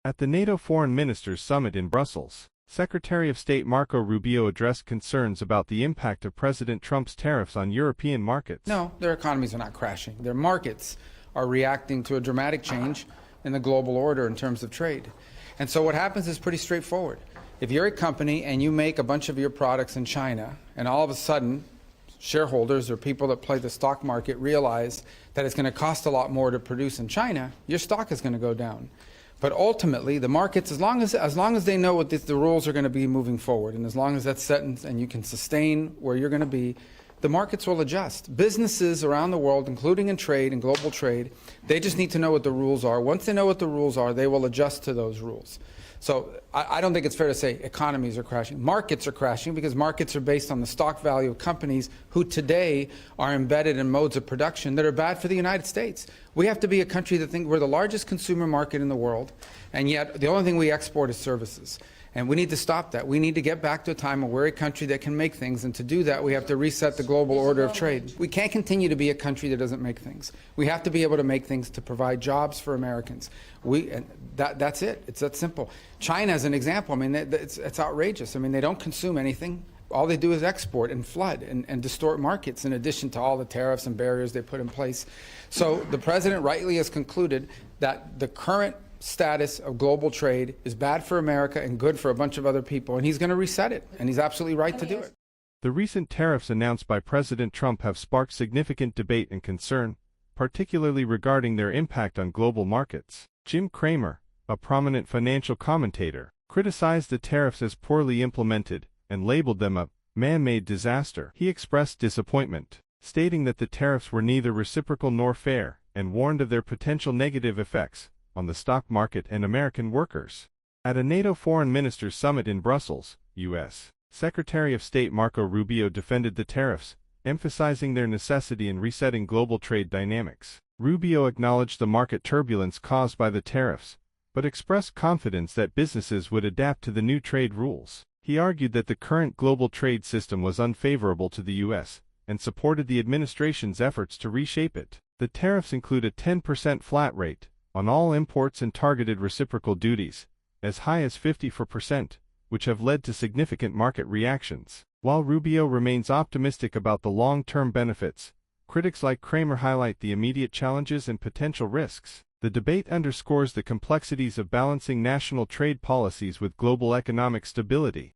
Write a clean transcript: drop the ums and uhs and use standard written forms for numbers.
At the NATO Foreign Ministers Summit in Brussels, Secretary of State Marco Rubio addressed concerns about the impact of President Trump's tariffs on European markets. No, their economies are not crashing. Their markets are reacting to a dramatic change in the global order in terms of trade. And so what happens is pretty straightforward. If you're a company and you make a bunch of your products in China, and all of a sudden shareholders or people that play the stock market realize that it's going to cost a lot more to produce in China, your stock is going to go down. But ultimately, the markets, as long as they know what the rules are going to be moving forward, and as long as that's set and you can sustain where you're going to be, the markets will adjust. Businesses around the world, including in trade and global trade, they just need to know what the rules are. Once they know what the rules are, they will adjust to those rules. So I don't think it's fair to say economies are crashing. Markets are crashing because markets are based on the stock value of companies who today are embedded in modes of production that are bad for the United States. We have to be a country that thinks we're the largest consumer market in the world, and yet the only thing we export is services. And we need to stop that. We need to get back to a time where we're a country that can make things, and to do that we have to reset the global order of trade. We can't continue to be a country that doesn't make things. We have to be able to make things to provide jobs for Americans. That's it. It's that simple. China is an example. I mean, it's outrageous. I mean, they don't consume anything. All they do is export and flood and distort markets, in addition to all the tariffs and barriers they put in place. So the president rightly has concluded that the current status of global trade is bad for America and good for a bunch of other people, and he's going to reset it, and he's absolutely right to do it. The recent tariffs announced by President Trump have sparked significant debate and concern, particularly regarding their impact on global markets. Jim Cramer, a prominent financial commentator, criticized the tariffs as poorly implemented and labeled them a man-made disaster. He expressed disappointment, stating that the tariffs were neither reciprocal nor fair, and warned of their potential negative effects on the stock market and American workers. At a NATO Foreign Ministers Summit in Brussels, U.S., Secretary of State Marco Rubio defended the tariffs, emphasizing their necessity in resetting global trade dynamics. Rubio acknowledged the market turbulence caused by the tariffs, but expressed confidence that businesses would adapt to the new trade rules. He argued that the current global trade system was unfavorable to the U.S., and supported the administration's efforts to reshape it. The tariffs include a 10% flat rate on all imports and targeted reciprocal duties, as high as 54%, which have led to significant market reactions. While Rubio remains optimistic about the long-term benefits, critics like Cramer highlight the immediate challenges and potential risks. The debate underscores the complexities of balancing national trade policies with global economic stability.